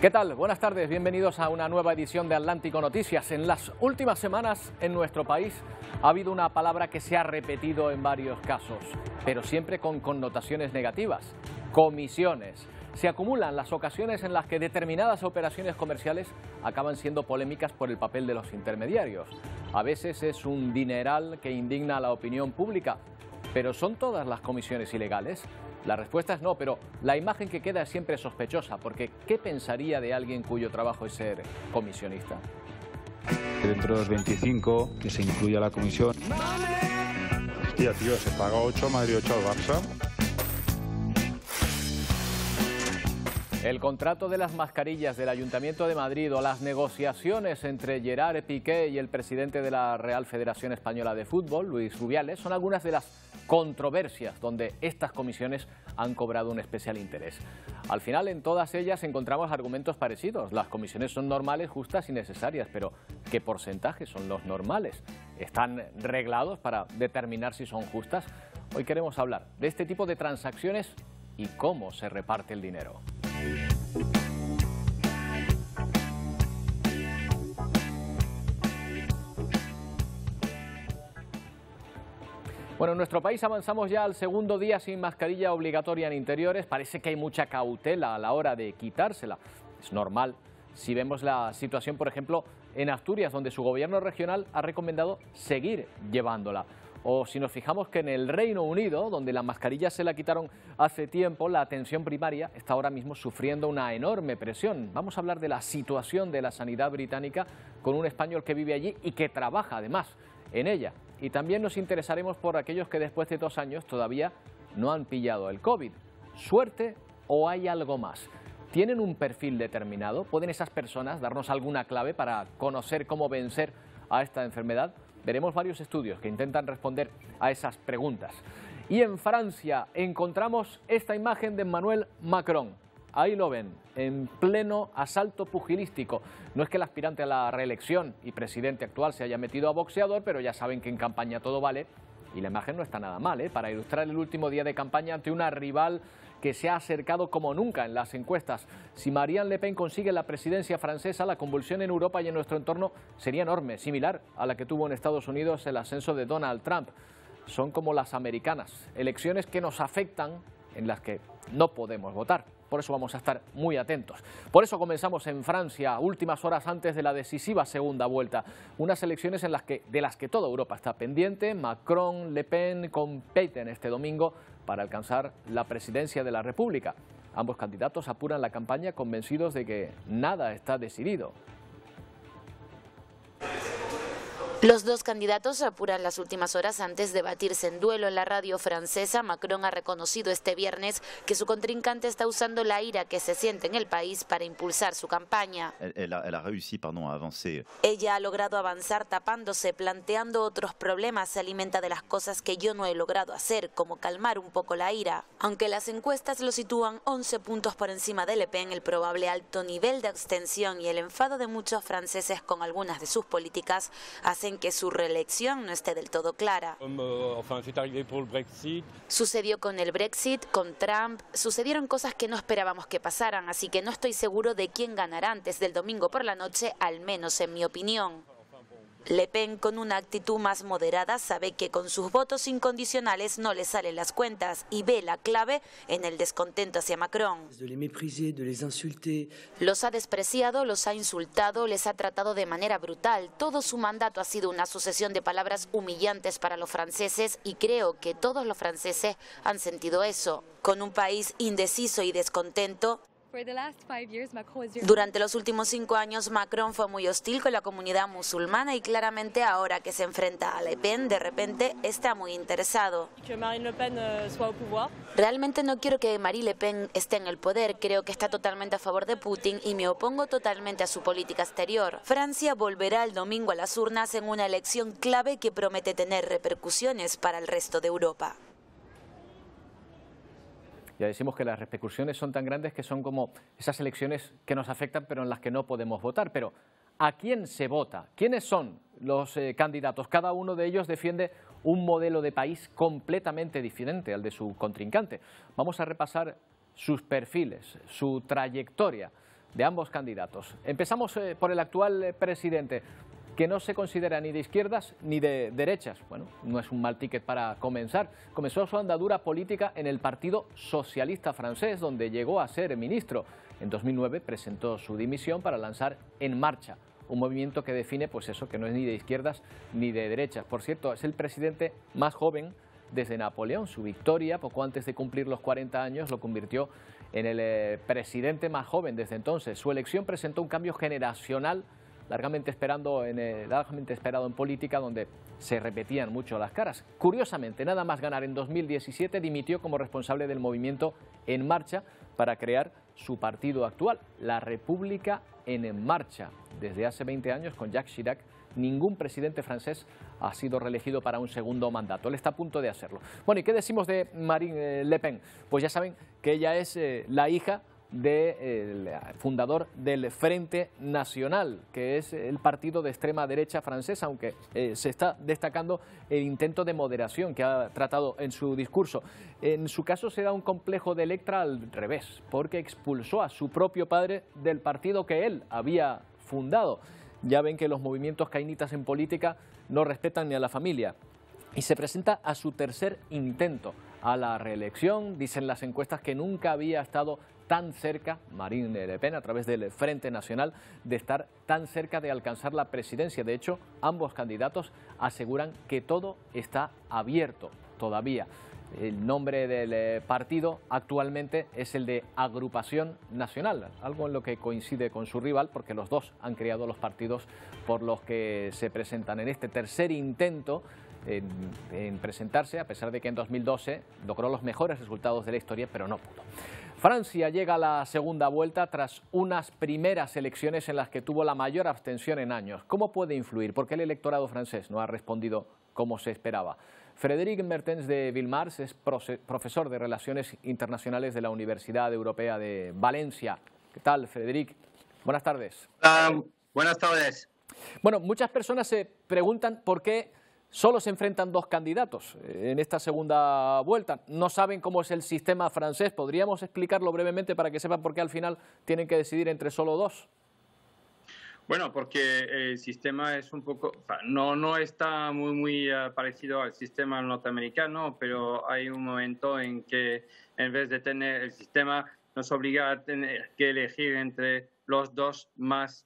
¿Qué tal? Buenas tardes, bienvenidos a una nueva edición de Atlántico Noticias. En las últimas semanas en nuestro país ha habido una palabra que se ha repetido en varios casos, pero siempre con connotaciones negativas: comisiones. Se acumulan las ocasiones en las que determinadas operaciones comerciales acaban siendo polémicas por el papel de los intermediarios. A veces es un dineral que indigna a la opinión pública, pero ¿son todas las comisiones ilegales? La respuesta es no, pero la imagen que queda es siempre sospechosa, porque ¿qué pensaría de alguien cuyo trabajo es ser comisionista? Dentro de los 25, que se incluya la comisión. Hostia, tío, se paga 8 a Madrid, 8 al Barça. El contrato de las mascarillas del Ayuntamiento de Madrid o las negociaciones entre Gerard Piqué y el presidente de la Real Federación Española de Fútbol, Luis Rubiales, son algunas de las controversias donde estas comisiones han cobrado un especial interés. Al final, en todas ellas encontramos argumentos parecidos. Las comisiones son normales, justas y necesarias, pero ¿qué porcentaje son los normales? ¿Están reglados para determinar si son justas? Hoy queremos hablar de este tipo de transacciones y cómo se reparte el dinero. Bueno, en nuestro país avanzamos ya al segundo día sin mascarilla obligatoria en interiores. Parece que hay mucha cautela a la hora de quitársela. Es normal si vemos la situación, por ejemplo, en Asturias, donde su gobierno regional ha recomendado seguir llevándola. O si nos fijamos que en el Reino Unido, donde la mascarilla se la quitaron hace tiempo, la atención primaria está ahora mismo sufriendo una enorme presión. Vamos a hablar de la situación de la sanidad británica con un español que vive allí y que trabaja además en ella. Y también nos interesaremos por aquellos que después de 2 años todavía no han pillado el COVID. ¿Suerte o hay algo más? ¿Tienen un perfil determinado? ¿Pueden esas personas darnos alguna clave para conocer cómo vencer a esta enfermedad? Veremos varios estudios que intentan responder a esas preguntas. Y en Francia encontramos esta imagen de Emmanuel Macron. Ahí lo ven, en pleno asalto pugilístico. No es que el aspirante a la reelección y presidente actual se haya metido a boxeador, pero ya saben que en campaña todo vale. Y la imagen no está nada mal, para ilustrar el último día de campaña ante una rival que se ha acercado como nunca en las encuestas. Si Marine Le Pen consigue la presidencia francesa, la convulsión en Europa y en nuestro entorno sería enorme, similar a la que tuvo en Estados Unidos el ascenso de Donald Trump. Son como las americanas, elecciones que nos afectan, en las que no podemos votar. Por eso vamos a estar muy atentos. Por eso comenzamos en Francia, últimas horas antes de la decisiva segunda vuelta. Unas elecciones de las que toda Europa está pendiente. Macron, Le Pen compiten este domingo para alcanzar la presidencia de la República. Ambos candidatos apuran la campaña convencidos de que nada está decidido. Los dos candidatos apuran las últimas horas antes de batirse en duelo. En la radio francesa, Macron ha reconocido este viernes que su contrincante está usando la ira que se siente en el país para impulsar su campaña. Ella ha logrado avanzar tapándose, planteando otros problemas. Se alimenta de las cosas que yo no he logrado hacer, como calmar un poco la ira. Aunque las encuestas lo sitúan 11 puntos por encima de Le Pen, el probable alto nivel de abstención y el enfado de muchos franceses con algunas de sus políticas hacen que su reelección no esté del todo clara. Sucedió con el Brexit, con Trump, sucedieron cosas que no esperábamos que pasaran, así que no estoy seguro de quién ganará antes del domingo por la noche, al menos en mi opinión. Le Pen, con una actitud más moderada, sabe que con sus votos incondicionales no le salen las cuentas y ve la clave en el descontento hacia Macron. Los ha despreciado, los ha insultado, les ha tratado de manera brutal. Todo su mandato ha sido una sucesión de palabras humillantes para los franceses y creo que todos los franceses han sentido eso. Con un país indeciso y descontento, durante los últimos 5 años, Macron fue muy hostil con la comunidad musulmana y claramente ahora que se enfrenta a Le Pen, de repente está muy interesado. Realmente no quiero que Marine Le Pen esté en el poder, creo que está totalmente a favor de Putin y me opongo totalmente a su política exterior. Francia volverá el domingo a las urnas en una elección clave que promete tener repercusiones para el resto de Europa. Ya decimos que las repercusiones son tan grandes que son como esas elecciones que nos afectan pero en las que no podemos votar. Pero ¿a quién se vota? ¿Quiénes son los candidatos? Cada uno de ellos defiende un modelo de país completamente diferente al de su contrincante. Vamos a repasar sus perfiles, su trayectoria. de ambos candidatos. Empezamos por el actual presidente, que no se considera ni de izquierdas ni de derechas. Bueno, no es un mal ticket para comenzar. Comenzó su andadura política en el Partido Socialista francés, donde llegó a ser ministro. En 2009 presentó su dimisión para lanzar En Marcha, un movimiento que define, pues eso, que no es ni de izquierdas ni de derechas. Por cierto, es el presidente más joven desde Napoleón. Su victoria, poco antes de cumplir los 40 años, lo convirtió en el presidente más joven desde entonces. Su elección presentó un cambio generacional largamente esperado en política, donde se repetían mucho las caras. Curiosamente, nada más ganar en 2017, dimitió como responsable del movimiento En Marcha para crear su partido actual, la República en Marcha. Desde hace 20 años, con Jacques Chirac, ningún presidente francés ha sido reelegido para un segundo mandato. Él está a punto de hacerlo. Bueno, ¿y qué decimos de Marine Le Pen? Pues ya saben que ella es la hija del fundador del Frente Nacional, que es el partido de extrema derecha francesa, aunque se está destacando el intento de moderación que ha tratado en su discurso. En su caso se da un complejo de Electra al revés, porque expulsó a su propio padre del partido que él había fundado. Ya ven que los movimientos cainitas en política no respetan ni a la familia. Y se presenta a su tercer intento a la reelección. Dicen las encuestas que nunca había estado tan cerca, Marine Le Pen, a través del Frente Nacional, de estar tan cerca de alcanzar la presidencia. De hecho, ambos candidatos aseguran que todo está abierto todavía. El nombre del partido actualmente es el de Agrupación Nacional, algo en lo que coincide con su rival, porque los dos han creado los partidos por los que se presentan. En este tercer intento en presentarse, a pesar de que en 2012 logró los mejores resultados de la historia, pero no pudo. Francia llega a la segunda vuelta tras unas primeras elecciones en las que tuvo la mayor abstención en años. ¿Cómo puede influir? ¿Por qué el electorado francés no ha respondido como se esperaba? Frédéric Mertens de Villmars es profesor de Relaciones Internacionales de la Universidad Europea de Valencia. ¿Qué tal, Frédéric? Buenas tardes. Buenas tardes. Bueno, muchas personas se preguntan por qué solo se enfrentan dos candidatos en esta segunda vuelta. No saben cómo es el sistema francés. ¿Podríamos explicarlo brevemente para que sepan por qué al final tienen que decidir entre solo dos? Bueno, porque el sistema es un poco, no está muy parecido al sistema norteamericano, pero hay un momento en que en vez de tener el sistema nos obliga a tener que elegir entre los dos más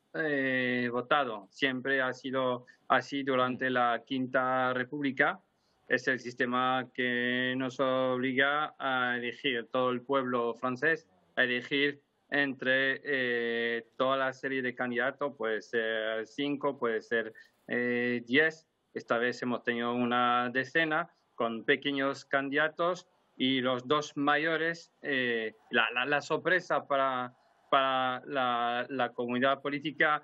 votados. Siempre ha sido así durante la Quinta República. Es el sistema que nos obliga a elegir, todo el pueblo francés, a elegir entre toda la serie de candidatos. Puede ser 5, puede ser 10. Esta vez hemos tenido una decena con pequeños candidatos y los dos mayores. La sorpresa para la comunidad política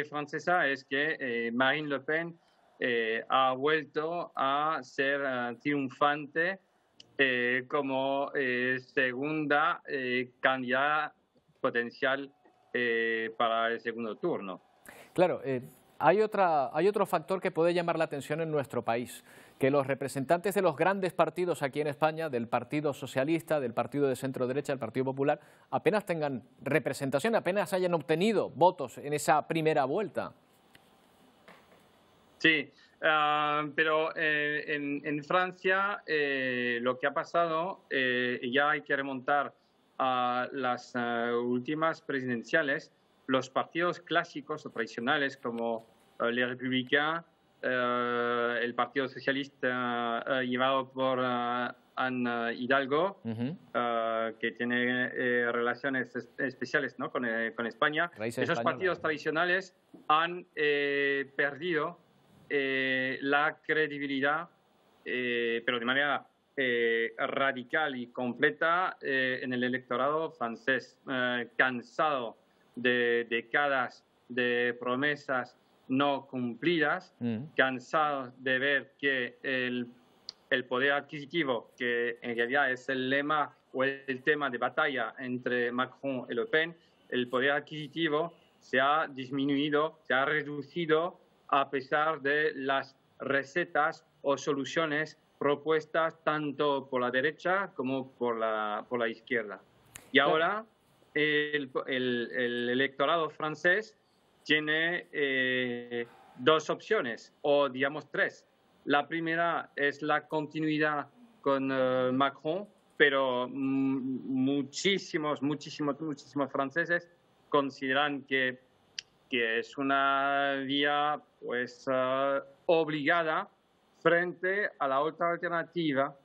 francesa es que Marine Le Pen ha vuelto a ser triunfante como segunda candidata potencial para el segundo turno. Claro, hay otro factor que puede llamar la atención en nuestro país, que los representantes de los grandes partidos aquí en España, del Partido Socialista, del Partido de Centro Derecha, del Partido Popular, apenas tengan representación, apenas hayan obtenido votos en esa primera vuelta. Sí, pero en Francia lo que ha pasado, ya hay que remontar a las últimas presidenciales. Los partidos clásicos o tradicionales como Les Républicains, el Partido Socialista llevado por Anne Hidalgo, que tiene relaciones especiales, ¿no?, con España. Esos partidos tradicionales han perdido la credibilidad, pero de manera radical y completa en el electorado francés, cansado de décadas de promesas no cumplidas, cansados de ver que el poder adquisitivo, que en realidad es el lema o el tema de batalla entre Macron y Le Pen, el poder adquisitivo se ha disminuido, se ha reducido a pesar de las recetas o soluciones propuestas tanto por la derecha como por la izquierda. Y ahora el electorado francés tiene dos opciones, o digamos tres. La primera es la continuidad con Macron, pero muchísimos franceses consideran que es una vía pues obligada frente a la otra alternativa,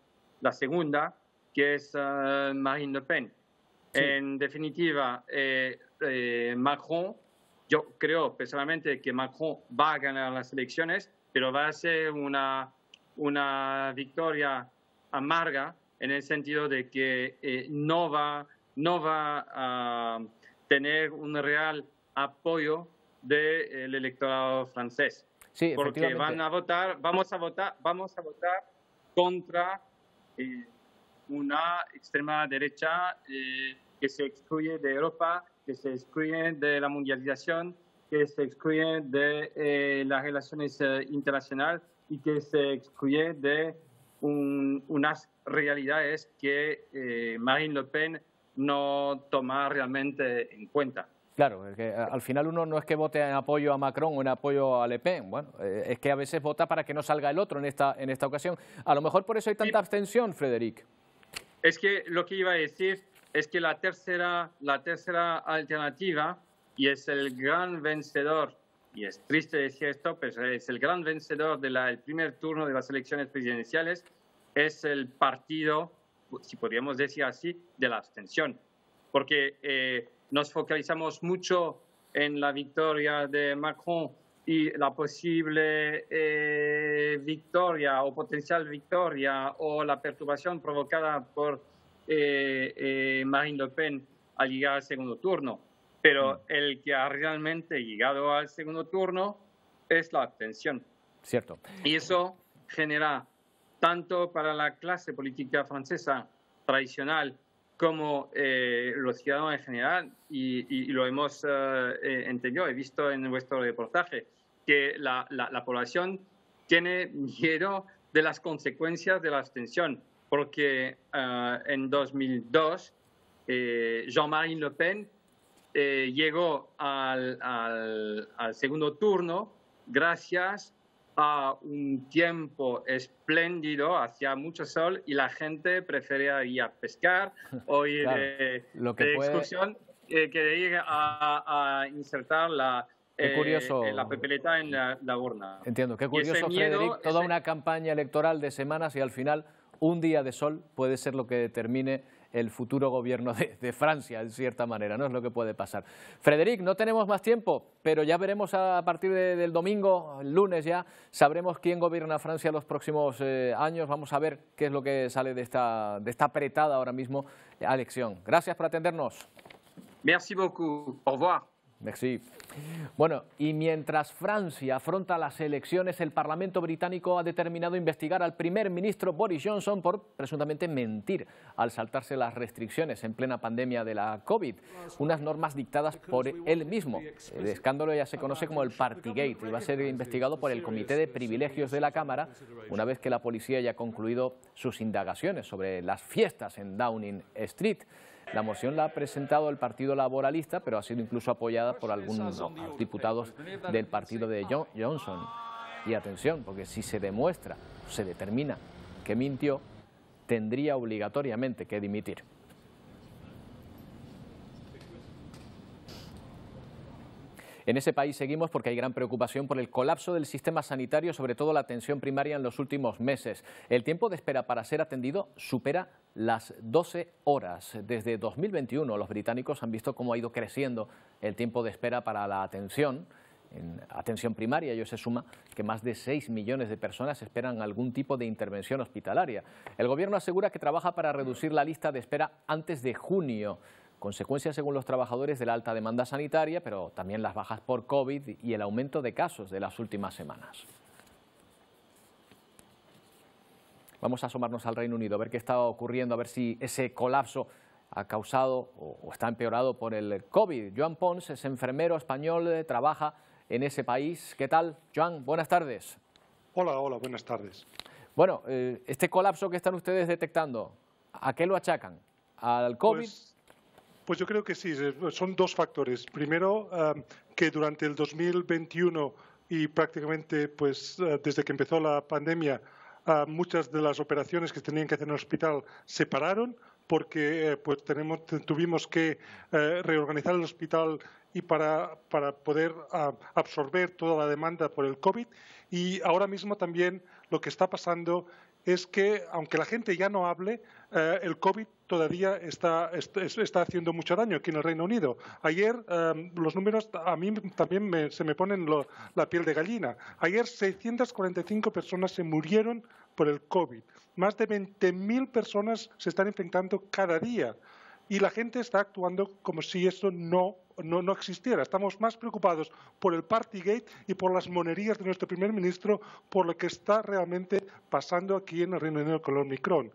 la segunda, que es Marine Le Pen. Sí. En definitiva, Macron, yo creo personalmente que Macron va a ganar las elecciones, pero va a ser una victoria amarga en el sentido de que no va a tener un real apoyo del electorado francés. Sí, porque vamos a votar contra una extrema derecha que se excluye de Europa, que se excluye de la mundialización, que se excluye de las relaciones internacionales y que se excluye de unas realidades que Marine Le Pen no toma realmente en cuenta. Claro, es que al final uno no es que vote en apoyo a Macron o en apoyo a Le Pen, bueno, es que a veces vota para que no salga el otro en esta ocasión. A lo mejor por eso hay tanta abstención, Frédéric. Es que lo que iba a decir es que la tercera alternativa, y es el gran vencedor, y es triste decir esto, pero es el gran vencedor del primer turno de las elecciones presidenciales, es el partido, si podríamos decir así, de la abstención. Porque nos focalizamos mucho en la victoria de Macron y la posible victoria o potencial victoria o la perturbación provocada por Marine Le Pen al llegar al segundo turno. Pero el que ha realmente llegado al segundo turno es la abstención. Cierto. Y eso genera, tanto para la clase política francesa tradicional como los ciudadanos en general, y lo hemos entendido, he visto en vuestro reportaje, que la población tiene miedo de las consecuencias de la abstención, porque en 2002 Jean-Marie Le Pen llegó al segundo turno gracias a un tiempo espléndido, hacía mucho sol y la gente prefería ir a pescar o ir de excursión que de ir a insertar la papeleta en la urna. Entiendo, qué curioso, Frédéric, toda una campaña electoral de semanas y al final un día de sol puede ser lo que determine el futuro gobierno de Francia, en cierta manera, ¿no? Es lo que puede pasar. Frédéric, no tenemos más tiempo, pero ya veremos a partir del domingo, el lunes ya, sabremos quién gobierna Francia los próximos años. Vamos a ver qué es lo que sale de esta apretada ahora mismo elección. Gracias por atendernos. Merci beaucoup. Au revoir. Merci. Bueno, y mientras Francia afronta las elecciones, el Parlamento británico ha determinado investigar al primer ministro Boris Johnson por presuntamente mentir al saltarse las restricciones en plena pandemia de la COVID, unas normas dictadas por él mismo. El escándalo ya se conoce como el Partygate y va a ser investigado por el Comité de Privilegios de la Cámara una vez que la policía haya concluido sus indagaciones sobre las fiestas en Downing Street. La moción la ha presentado el Partido Laboralista, pero ha sido incluso apoyada por algunos diputados del partido de Johnson. Y atención, porque si se demuestra, se determina que mintió, tendría obligatoriamente que dimitir. En ese país seguimos porque hay gran preocupación por el colapso del sistema sanitario, sobre todo la atención primaria en los últimos meses. El tiempo de espera para ser atendido supera las 12 horas. Desde 2021 los británicos han visto cómo ha ido creciendo el tiempo de espera para la atención. En atención primaria, ello se suma que más de 6 millones de personas esperan algún tipo de intervención hospitalaria. El gobierno asegura que trabaja para reducir la lista de espera antes de junio. Consecuencias, según los trabajadores, de la alta demanda sanitaria, pero también las bajas por COVID y el aumento de casos de las últimas semanas. Vamos a asomarnos al Reino Unido, a ver qué está ocurriendo, a ver si ese colapso ha causado o está empeorado por el COVID. Joan Pons es enfermero español, trabaja en ese país. ¿Qué tal, Joan? Buenas tardes. Hola, buenas tardes. Bueno, este colapso que están ustedes detectando, ¿a qué lo achacan? ¿Al COVID? Pues yo creo que sí, son dos factores. Primero, que durante el 2021 y prácticamente pues desde que empezó la pandemia, muchas de las operaciones que tenían que hacer en el hospital se pararon porque pues tuvimos que reorganizar el hospital y para poder absorber toda la demanda por el COVID. Y ahora mismo también lo que está pasando es que, aunque la gente ya no hable, el COVID todavía está haciendo mucho daño aquí en el Reino Unido. Ayer los números a mí también se me ponen la piel de gallina. Ayer 645 personas se murieron por el COVID. Más de 20.000 personas se están infectando cada día. Y la gente está actuando como si eso no existiera. Estamos más preocupados por el Partygate y por las monerías de nuestro primer ministro, por lo que está realmente pasando aquí en el Reino Unido con el Omicron.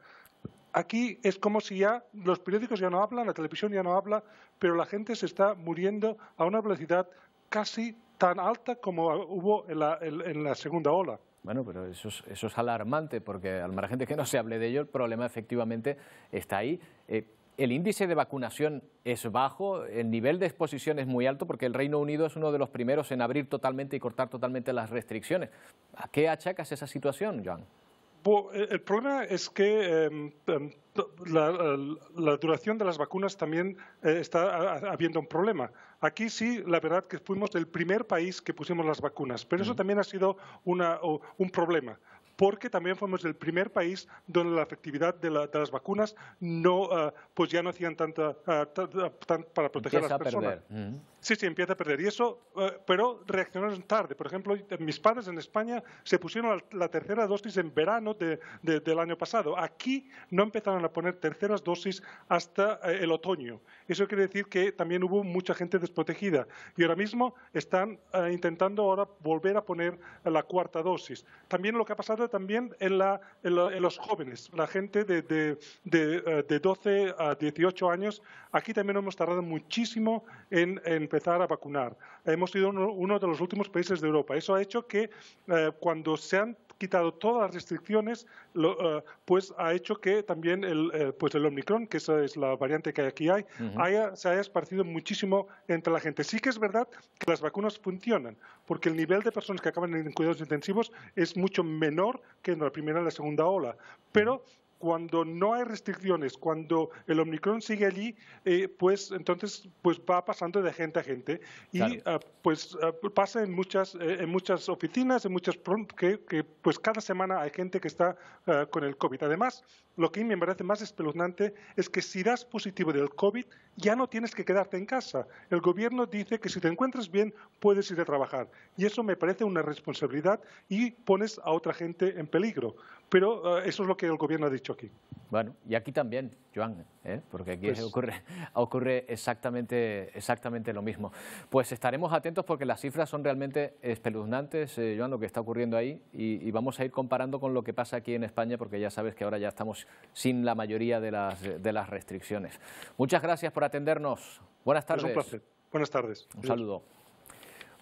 Aquí es como si ya los periódicos ya no hablan, la televisión ya no habla, pero la gente se está muriendo a una velocidad casi tan alta como hubo en la segunda ola. Bueno, pero eso es alarmante, porque al margen de que no se hable de ello, el problema efectivamente está ahí. El índice de vacunación es bajo, el nivel de exposición es muy alto, porque el Reino Unido es uno de los primeros en abrir totalmente y cortar totalmente las restricciones. ¿A qué achacas esa situación, Joan? El problema es que la duración de las vacunas también está habiendo un problema. Aquí sí, la verdad que fuimos el primer país que pusimos las vacunas, pero eso también ha sido un problema, porque también fuimos el primer país donde la efectividad de las vacunas pues ya no hacían tanta para proteger a las personas. Sí, empieza a perder. Y eso, pero reaccionaron tarde. Por ejemplo, mis padres en España se pusieron la tercera dosis en verano del año pasado. Aquí no empezaron a poner terceras dosis hasta el otoño. Eso quiere decir que también hubo mucha gente desprotegida. Y ahora mismo están intentando ahora volver a poner la cuarta dosis. También lo que ha pasado también en los jóvenes, la gente de 12 a 18 años, aquí también hemos tardado muchísimo en empezar a vacunar. Hemos sido uno de los últimos países de Europa. Eso ha hecho que cuando se han quitado todas las restricciones, pues ha hecho que también el Omicron, que esa es la variante que aquí hay, se haya esparcido muchísimo entre la gente. Sí que es verdad que las vacunas funcionan, porque el nivel de personas que acaban en cuidados intensivos es mucho menor que en la primera y la segunda ola, pero cuando no hay restricciones, cuando el Omicron sigue allí, pues entonces pues va pasando de gente a gente y claro. Pasa en muchas oficinas, en muchas que pues cada semana hay gente que está con el COVID. Además, lo que me parece más espeluznante es que si das positivo del COVID, ya no tienes que quedarte en casa. El gobierno dice que si te encuentras bien, puedes ir a trabajar. Y eso me parece una responsabilidad y pones a otra gente en peligro. Pero eso es lo que el gobierno ha dicho aquí. Bueno, y aquí también, Joan, porque aquí ocurre exactamente lo mismo. Pues estaremos atentos porque las cifras son realmente espeluznantes, Joan, lo que está ocurriendo ahí, y vamos a ir comparando con lo que pasa aquí en España, porque ya sabes que ahora ya estamos sin la mayoría de las restricciones. Muchas gracias por atendernos. Buenas tardes. Es un placer. Buenas tardes. Un saludo.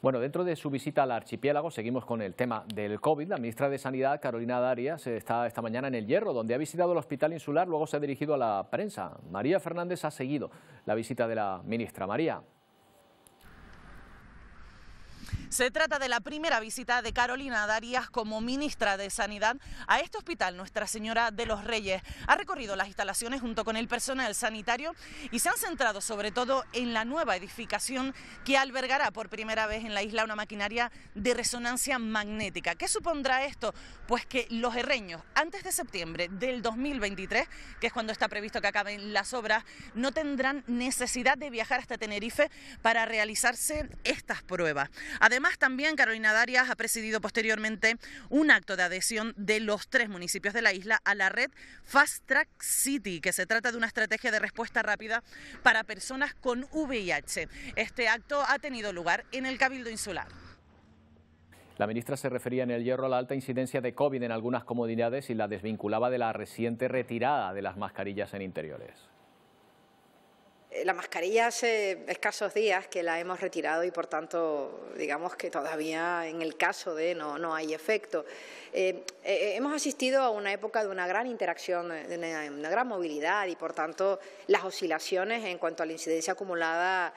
Bueno, dentro de su visita al archipiélago seguimos con el tema del COVID. La ministra de Sanidad, Carolina Darias, está esta mañana en El Hierro, donde ha visitado el hospital insular, luego se ha dirigido a la prensa. María Fernández ha seguido la visita de la ministra. María. Se trata de la primera visita de Carolina Darias como ministra de Sanidad a este hospital Nuestra Señora de los Reyes. Ha recorrido las instalaciones junto con el personal sanitario y se han centrado sobre todo en la nueva edificación que albergará por primera vez en la isla una maquinaria de resonancia magnética. ¿Qué supondrá esto? Pues que los herreños, antes de septiembre del 2023, que es cuando está previsto que acaben las obras, no tendrán necesidad de viajar hasta Tenerife para realizarse estas pruebas. Además, también Carolina Darias ha presidido posteriormente un acto de adhesión de los 3 municipios de la isla a la red Fast Track City, que se trata de una estrategia de respuesta rápida para personas con VIH. Este acto ha tenido lugar en el Cabildo Insular. La ministra se refería en El Hierro a la alta incidencia de COVID en algunas comunidades y la desvinculaba de la reciente retirada de las mascarillas en interiores. La mascarilla hace escasos días que la hemos retirado y, por tanto, digamos que todavía en el caso de no hay efecto. Hemos asistido a una época de una gran interacción, de una gran movilidad y, por tanto, las oscilaciones en cuanto a la incidencia acumulada,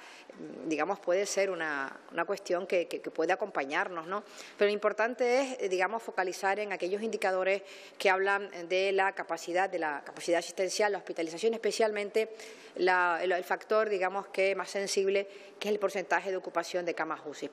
digamos, puede ser una cuestión que puede acompañarnos, ¿no? Pero lo importante es, digamos, focalizar en aquellos indicadores que hablan de la capacidad asistencial, la hospitalización, especialmente el factor, digamos, que más sensible, que es el porcentaje de ocupación de camas UCI.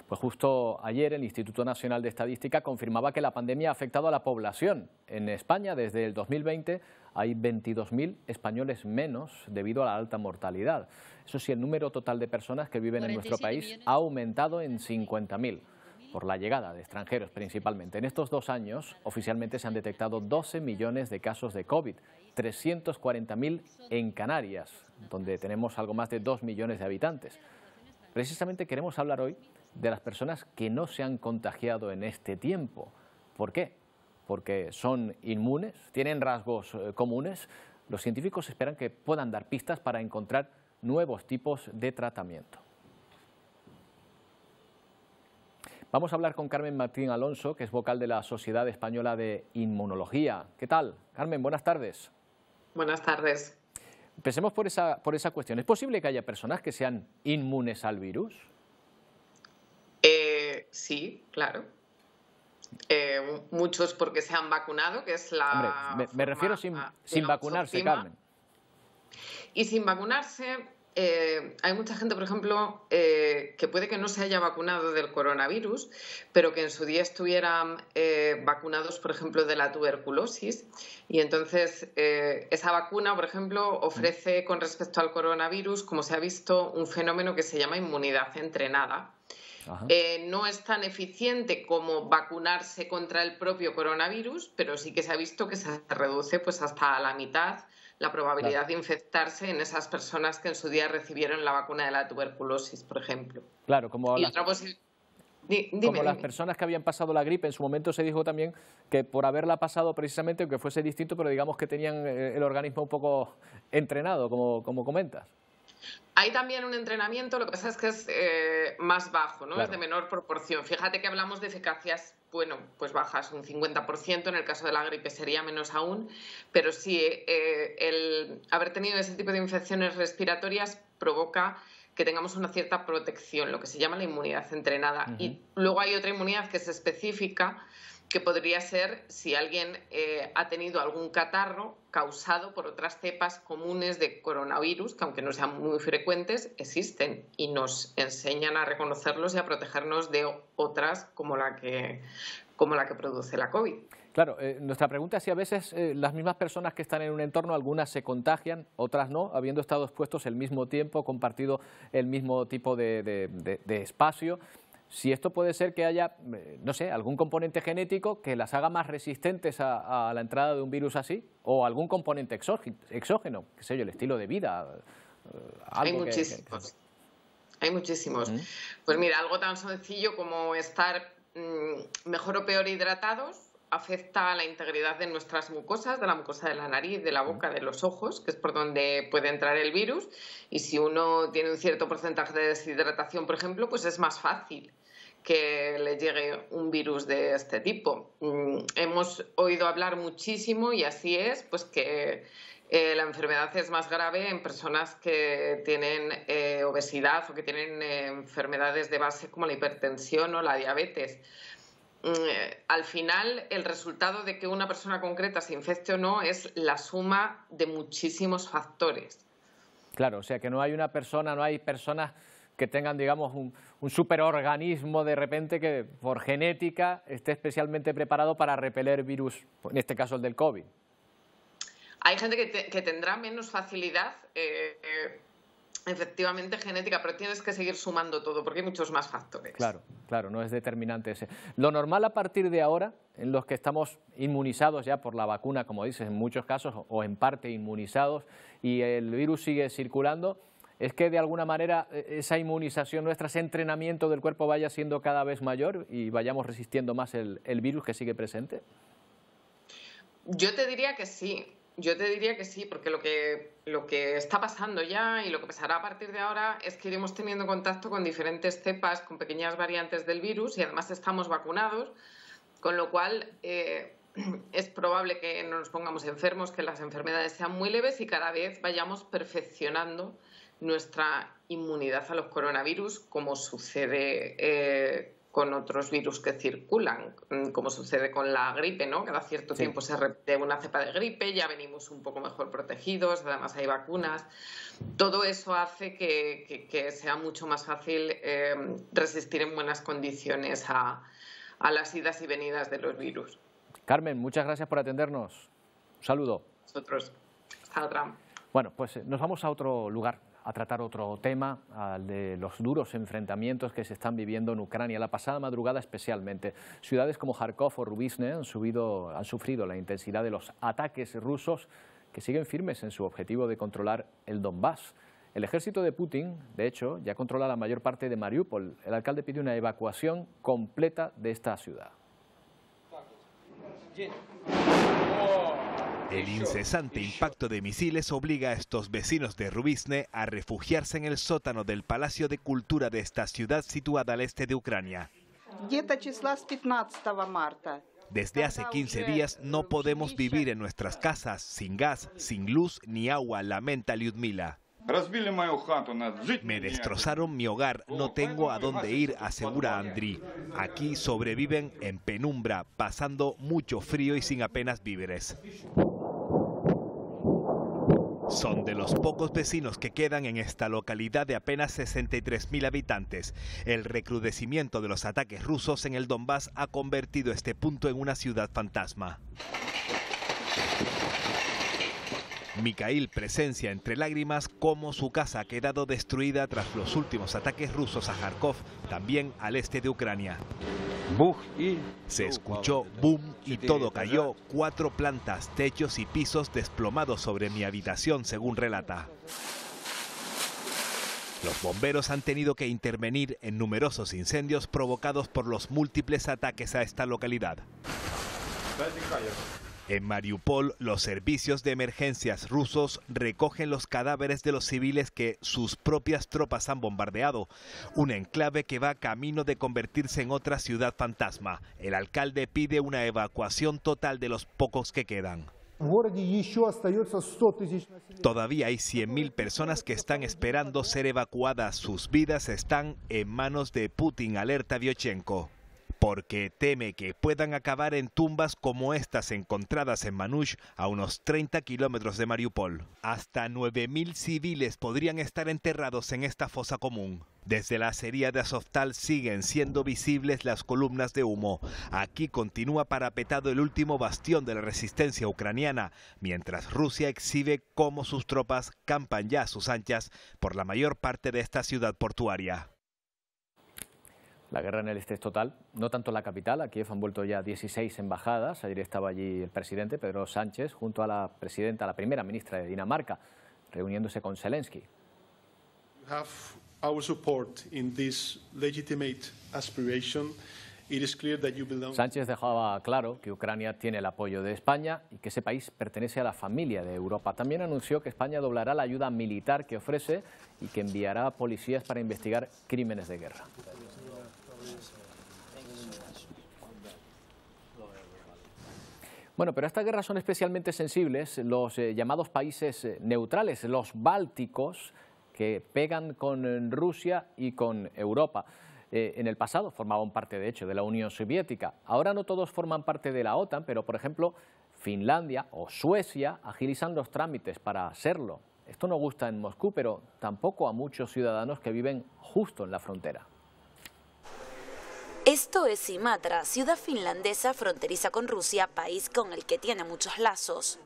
Pues justo ayer el Instituto Nacional de Estadística confirmaba que la pandemia ha afectado a la población. En España, desde el 2020, hay 22.000 españoles menos debido a la alta mortalidad. Eso sí, el número total de personas que viven en nuestro país ha aumentado en 50.000, por la llegada de extranjeros principalmente. En estos 2 años, oficialmente se han detectado 12 millones de casos de COVID, 340.000 en Canarias, donde tenemos algo más de 2 millones de habitantes. Precisamente queremos hablar hoy de las personas que no se han contagiado en este tiempo. ¿Por qué? Porque son inmunes, tienen rasgos comunes. Los científicos esperan que puedan dar pistas para encontrar nuevos tipos de tratamiento. Vamos a hablar con Carmen Martín Alonso, que es vocal de la Sociedad Española de Inmunología. ¿Qué tal? Carmen, buenas tardes. Buenas tardes. Empecemos por esa cuestión. ¿Es posible que haya personas que sean inmunes al virus? Sí, claro. Muchos porque se han vacunado, que es la... Hombre, me refiero sin vacunarse, Carmen. Y sin vacunarse, hay mucha gente, por ejemplo, que puede que no se haya vacunado del coronavirus, pero que en su día estuvieran vacunados, por ejemplo, de la tuberculosis. Y entonces esa vacuna, por ejemplo, ofrece con respecto al coronavirus, como se ha visto, un fenómeno que se llama inmunidad entrenada. No es tan eficiente como vacunarse contra el propio coronavirus, pero sí que se ha visto que se reduce pues hasta la mitad la probabilidad de infectarse en esas personas que en su día recibieron la vacuna de la tuberculosis, por ejemplo. Claro, como las personas que habían pasado la gripe, en su momento se dijo también que por haberla pasado precisamente, aunque fuese distinto, pero digamos que tenían el organismo un poco entrenado, como comentas. Hay también un entrenamiento, lo que pasa es que es más bajo, ¿no? Claro. Es de menor proporción. Fíjate que hablamos de eficacias, bueno, pues bajas, un 50%, en el caso de la gripe sería menos aún, pero sí, el haber tenido ese tipo de infecciones respiratorias provoca que tengamos una cierta protección, lo que se llama la inmunidad entrenada. Y luego hay otra inmunidad que es específica, que podría ser si alguien ha tenido algún catarro causado por otras cepas comunes de coronavirus, que aunque no sean muy frecuentes, existen y nos enseñan a reconocerlos y a protegernos de otras como la que produce la COVID. Claro, nuestra pregunta es si a veces las mismas personas que están en un entorno, algunas se contagian, otras no, habiendo estado expuestos el mismo tiempo, compartido el mismo tipo de espacio. Si esto puede ser que haya, no sé, algún componente genético que las haga más resistentes a la entrada de un virus así, o algún componente exógeno, qué sé yo, el estilo de vida. Hay muchísimos. Hay muchísimos. Pues mira, algo tan sencillo como estar mejor o peor hidratados afecta a la integridad de nuestras mucosas, de la mucosa de la nariz, de la boca, de los ojos, que es por donde puede entrar el virus. Y si uno tiene un cierto porcentaje de deshidratación, por ejemplo, pues es más fácil que le llegue un virus de este tipo. Hemos oído hablar muchísimo, y así es, pues que la enfermedad es más grave en personas que tienen obesidad o que tienen enfermedades de base como la hipertensión o la diabetes. Al final, el resultado de que una persona concreta se infecte o no es la suma de muchísimos factores. Claro, o sea que no hay personas que tengan, digamos, un superorganismo de repente que por genética esté especialmente preparado para repeler virus, en este caso el del COVID. Hay gente que tendrá menos facilidad, efectivamente, genética, pero tienes que seguir sumando todo porque hay muchos más factores. Claro, no es determinante ese. Lo normal a partir de ahora, en los que estamos inmunizados ya por la vacuna, como dices, en muchos casos, o en parte inmunizados, y el virus sigue circulando, es que de alguna manera esa inmunización nuestra, ese entrenamiento del cuerpo vaya siendo cada vez mayor y vayamos resistiendo más el virus que sigue presente. Yo te diría que sí. Yo te diría que sí, porque lo que está pasando ya y lo que pasará a partir de ahora es que iremos teniendo contacto con diferentes cepas, con pequeñas variantes del virus, y además estamos vacunados, con lo cual es probable que no nos pongamos enfermos, que las enfermedades sean muy leves y cada vez vayamos perfeccionando nuestra inmunidad a los coronavirus, como sucede con otros virus que circulan, como sucede con la gripe, ¿no? Cada cierto tiempo se repite una cepa de gripe, ya venimos un poco mejor protegidos, además hay vacunas. Todo eso hace que sea mucho más fácil resistir en buenas condiciones a las idas y venidas de los virus. Carmen, muchas gracias por atendernos. Un saludo. Nosotros. Hasta otra. Bueno, pues nos vamos a otro lugar, a tratar otro tema, al de los duros enfrentamientos que se están viviendo en Ucrania. La pasada madrugada especialmente, ciudades como Kharkov o Rubizne han sufrido la intensidad de los ataques rusos que siguen firmes en su objetivo de controlar el Donbass. El ejército de Putin, de hecho, ya controla la mayor parte de Mariupol. El alcalde pide una evacuación completa de esta ciudad. El incesante impacto de misiles obliga a estos vecinos de Rubizne a refugiarse en el sótano del Palacio de Cultura de esta ciudad situada al este de Ucrania. Desde hace 15 días no podemos vivir en nuestras casas, sin gas, sin luz ni agua, lamenta Lyudmila. Me destrozaron mi hogar, no tengo a dónde ir, asegura Andriy. Aquí sobreviven en penumbra, pasando mucho frío y sin apenas víveres. Son de los pocos vecinos que quedan en esta localidad de apenas 63.000 habitantes. El recrudecimiento de los ataques rusos en el Donbass ha convertido este punto en una ciudad fantasma. Mikhail presencia entre lágrimas cómo su casa ha quedado destruida tras los últimos ataques rusos a Kharkov, también al este de Ucrania. Se escuchó boom y todo cayó, 4 plantas, techos y pisos desplomados sobre mi habitación, según relata. Los bomberos han tenido que intervenir en numerosos incendios provocados por los múltiples ataques a esta localidad. En Mariupol, los servicios de emergencias rusos recogen los cadáveres de los civiles que sus propias tropas han bombardeado. Un enclave que va camino de convertirse en otra ciudad fantasma. El alcalde pide una evacuación total de los pocos que quedan. Todavía hay 100.000 personas que están esperando ser evacuadas. Sus vidas están en manos de Putin, alerta Viochenko, porque teme que puedan acabar en tumbas como estas encontradas en Manush, a unos 30 kilómetros de Mariupol. Hasta 9.000 civiles podrían estar enterrados en esta fosa común. Desde la acería de Azovstal siguen siendo visibles las columnas de humo. Aquí continúa parapetado el último bastión de la resistencia ucraniana, mientras Rusia exhibe cómo sus tropas campan ya a sus anchas por la mayor parte de esta ciudad portuaria. La guerra en el este es total, no tanto en la capital. A Kiev han vuelto ya 16 embajadas. Ayer estaba allí el presidente Pedro Sánchez junto a la primera ministra de Dinamarca, reuniéndose con Zelensky. Sánchez dejaba claro que Ucrania tiene el apoyo de España y que ese país pertenece a la familia de Europa. También anunció que España doblará la ayuda militar que ofrece y que enviará policías para investigar crímenes de guerra. Bueno, pero a esta guerra son especialmente sensibles los llamados países neutrales, los bálticos, que pegan con Rusia y con Europa. En el pasado formaban parte, de hecho, de la Unión Soviética. Ahora no todos forman parte de la OTAN, pero, por ejemplo, Finlandia o Suecia agilizan los trámites para serlo. Esto no gusta en Moscú, pero tampoco a muchos ciudadanos que viven justo en la frontera. Esto es Imatra, ciudad finlandesa fronteriza con Rusia, país con el que tiene muchos lazos.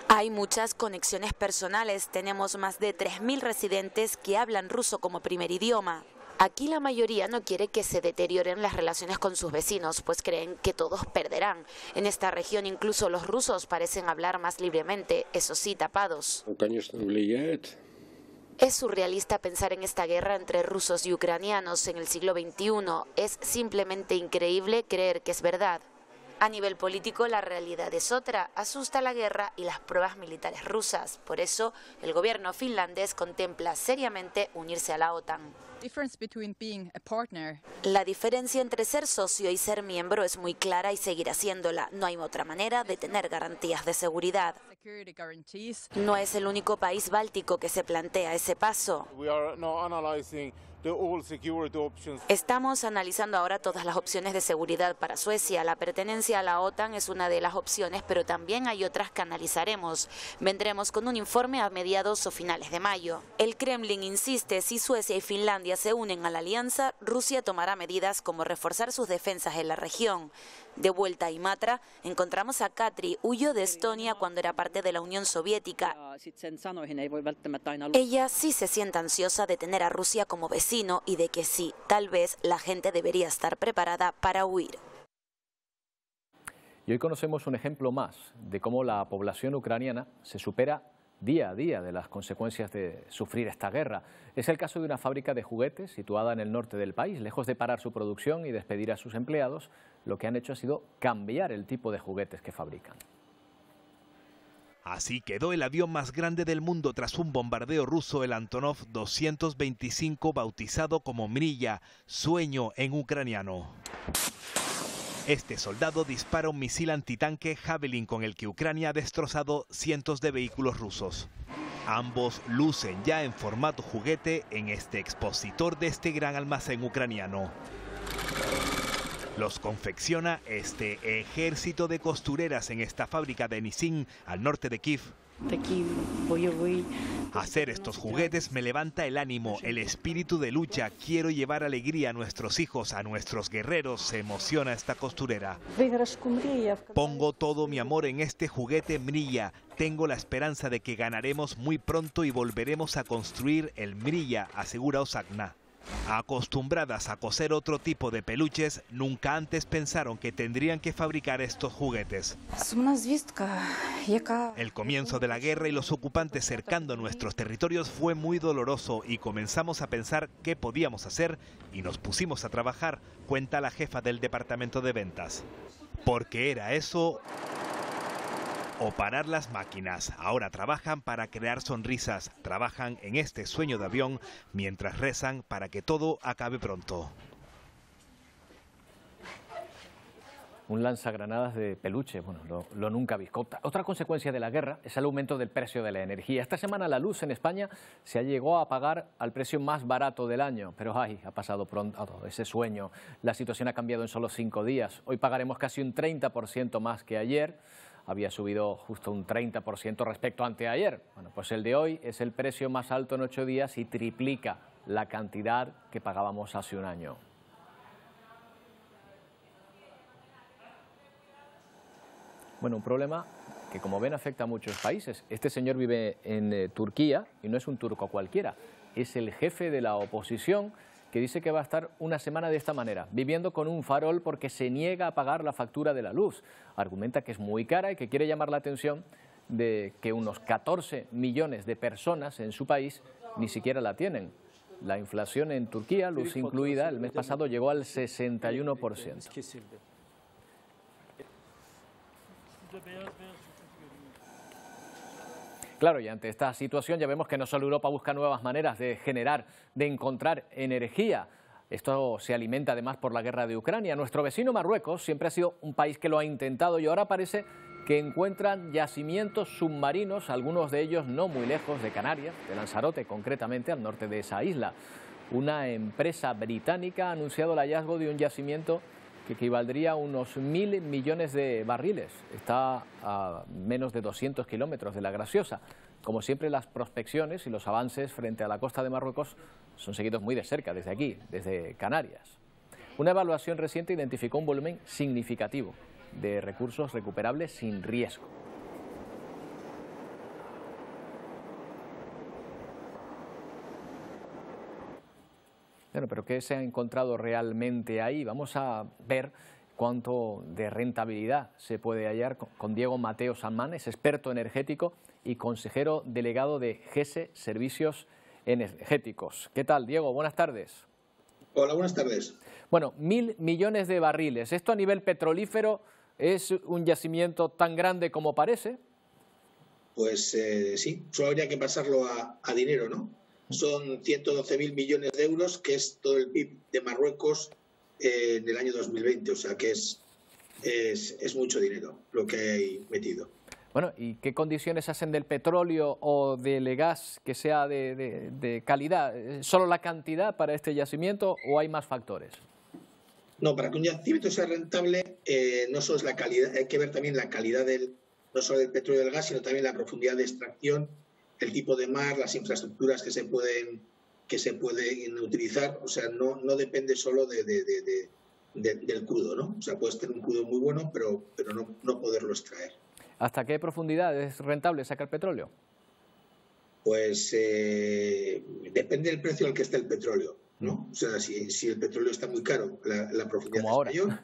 Hay muchas conexiones personales, tenemos más de 3.000 residentes que hablan ruso como primer idioma. Aquí la mayoría no quiere que se deterioren las relaciones con sus vecinos, pues creen que todos perderán. En esta región incluso los rusos parecen hablar más libremente, eso sí, tapados. Es surrealista pensar en esta guerra entre rusos y ucranianos en el siglo XXI. Es simplemente increíble creer que es verdad. A nivel político, la realidad es otra. Asusta la guerra y las pruebas militares rusas. Por eso, el gobierno finlandés contempla seriamente unirse a la OTAN. La diferencia entre ser socio y ser miembro es muy clara y seguirá siéndola. No hay otra manera de tener garantías de seguridad. No es el único país báltico que se plantea ese paso. Estamos analizando ahora todas las opciones de seguridad para Suecia. La pertenencia a la OTAN es una de las opciones, pero también hay otras que analizaremos. Vendremos con un informe a mediados o finales de mayo. El Kremlin insiste, si Suecia y Finlandia se unen a la alianza, Rusia tomará medidas como reforzar sus defensas en la región. De vuelta a Imatra, encontramos a Katri, huyó de Estonia cuando era parte de la Unión Soviética. Ella sí se siente ansiosa de tener a Rusia como vecino y de que sí, tal vez la gente debería estar preparada para huir. Y hoy conocemos un ejemplo más de cómo la población ucraniana se supera día a día de las consecuencias de sufrir esta guerra. Es el caso de una fábrica de juguetes situada en el norte del país. Lejos de parar su producción y despedir a sus empleados, lo que han hecho ha sido cambiar el tipo de juguetes que fabrican. Así quedó el avión más grande del mundo tras un bombardeo ruso, el Antonov 225, bautizado como Mriya, sueño en ucraniano. Este soldado dispara un misil antitanque Javelin con el que Ucrania ha destrozado cientos de vehículos rusos. Ambos lucen ya en formato juguete en este expositor de este gran almacén ucraniano. Los confecciona este ejército de costureras en esta fábrica de Nisin, al norte de Kiev. Hacer estos juguetes me levanta el ánimo, el espíritu de lucha. Quiero llevar alegría a nuestros hijos, a nuestros guerreros, se emociona esta costurera. Pongo todo mi amor en este juguete Mriya. Tengo la esperanza de que ganaremos muy pronto y volveremos a construir el Mriya, asegura Osagna. Acostumbradas a coser otro tipo de peluches, nunca antes pensaron que tendrían que fabricar estos juguetes. El comienzo de la guerra y los ocupantes cercando nuestros territorios fue muy doloroso y comenzamos a pensar qué podíamos hacer y nos pusimos a trabajar, cuenta la jefa del departamento de ventas. Porque era eso o parar las máquinas. Ahora trabajan para crear sonrisas, trabajan en este sueño de avión mientras rezan para que todo acabe pronto. Un lanzagranadas de peluche, bueno, lo nunca visto. Otra consecuencia de la guerra es el aumento del precio de la energía. Esta semana la luz en España se llegó a pagar al precio más barato del año, pero ay, ha pasado pronto ese sueño. La situación ha cambiado en solo 5 días. Hoy pagaremos casi un 30% más que ayer. Había subido justo un 30% respecto a anteayer. Bueno, pues el de hoy es el precio más alto en 8 días y triplica la cantidad que pagábamos hace un año. Bueno, un problema que, como ven, afecta a muchos países. Este señor vive en Turquía y no es un turco cualquiera. Es el jefe de la oposición, que dice que va a estar una semana de esta manera, viviendo con un farol porque se niega a pagar la factura de la luz. Argumenta que es muy cara y que quiere llamar la atención de que unos 14 millones de personas en su país ni siquiera la tienen. La inflación en Turquía, luz incluida, el mes pasado llegó al 61%. Claro, y ante esta situación ya vemos que no solo Europa busca nuevas maneras de generar, de encontrar energía. Esto se alimenta además por la guerra de Ucrania. Nuestro vecino Marruecos siempre ha sido un país que lo ha intentado y ahora parece que encuentran yacimientos submarinos, algunos de ellos no muy lejos de Canarias, de Lanzarote concretamente, al norte de esa isla. Una empresa británica ha anunciado el hallazgo de un yacimiento que equivaldría a unos 1.000 millones de barriles. Está a menos de 200 kilómetros de La Graciosa. Como siempre, las prospecciones y los avances frente a la costa de Marruecos son seguidos muy de cerca, desde aquí, desde Canarias. Una evaluación reciente identificó un volumen significativo de recursos recuperables sin riesgo. Bueno, pero ¿qué se ha encontrado realmente ahí? Vamos a ver cuánto de rentabilidad se puede hallar con Diego Mateo Sanmán, es experto energético y consejero delegado de GESE Servicios Energéticos. ¿Qué tal, Diego? Buenas tardes. Hola, buenas tardes. Bueno, 1.000 millones de barriles. Esto a nivel petrolífero ¿Es un yacimiento tan grande como parece? Pues sí, solo habría que pasarlo a dinero, ¿no? Son 112.000 millones de euros, que es todo el PIB de Marruecos en el año 2020, o sea que es mucho dinero lo que hay metido. Bueno, ¿y qué condiciones hacen del petróleo o del gas que sea de calidad? ¿Solo la cantidad para este yacimiento o hay más factores? No, para que un yacimiento sea rentable no solo es la calidad, hay que ver también la calidad no solo del petróleo y del gas, sino también la profundidad de extracción, el tipo de mar, las infraestructuras que se pueden utilizar. O sea, no depende solo del crudo, ¿no? O sea, puedes tener un crudo muy bueno, pero no poderlo extraer. ¿Hasta qué profundidad es rentable sacar petróleo? Pues depende del precio al que esté el petróleo, ¿no? O sea, si el petróleo está muy caro, la profundidad es mayor,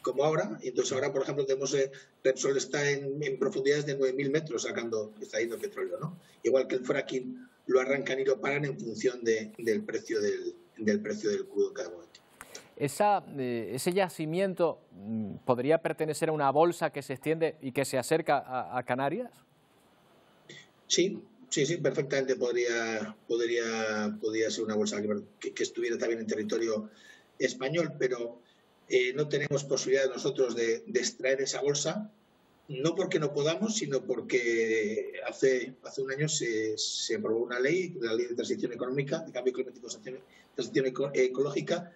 como ahora. Y entonces ahora, por ejemplo, tenemos Repsol está en profundidades de 9.000 metros extrayendo petróleo, ¿no? Igual que el fracking lo arrancan y lo paran en función del precio del crudo en cada momento. ¿Ese yacimiento podría pertenecer a una bolsa que se extiende y que se acerca a Canarias? Sí, perfectamente podría ser una bolsa que estuviera también en territorio español, pero no tenemos posibilidad nosotros de extraer esa bolsa, no porque no podamos, sino porque hace un año se aprobó una ley, la Ley de Transición Económica, de Cambio Climático y Transición Ecológica,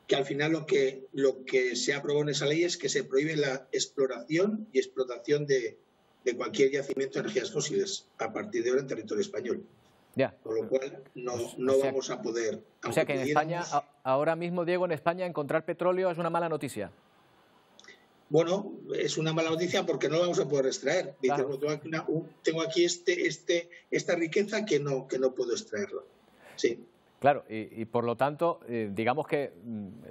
que al final lo que se aprobó en esa ley es que se prohíbe la exploración y explotación de cualquier yacimiento de energías fósiles a partir de ahora en territorio español. Ya. Con lo cual no vamos a poder... O sea que en España, ahora mismo, Diego, en España encontrar petróleo es una mala noticia. Bueno, es una mala noticia porque no lo vamos a poder extraer. Claro. Tengo aquí esta riqueza que no puedo extraerla. Sí. Claro, y por lo tanto, digamos que,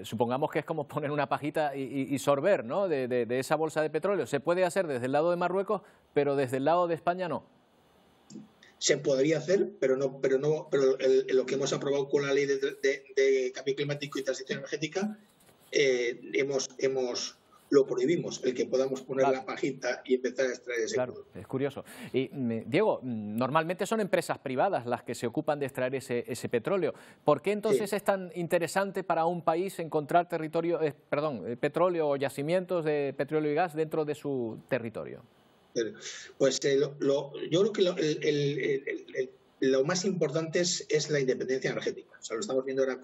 supongamos que es como poner una pajita y sorber, ¿no?, de esa bolsa de petróleo. Se puede hacer desde el lado de Marruecos, pero desde el lado de España no. Se podría hacer, pero lo que hemos aprobado con la Ley de Cambio Climático y Transición Energética, lo prohibimos, el que podamos poner la pajita y empezar a extraer ese crudo. Es curioso. Y, Diego, normalmente son empresas privadas las que se ocupan de extraer ese petróleo. ¿Por qué entonces es tan interesante para un país encontrar petróleo o yacimientos de petróleo y gas dentro de su territorio? Pues yo creo que lo más importante es la independencia energética. O sea, lo estamos viendo ahora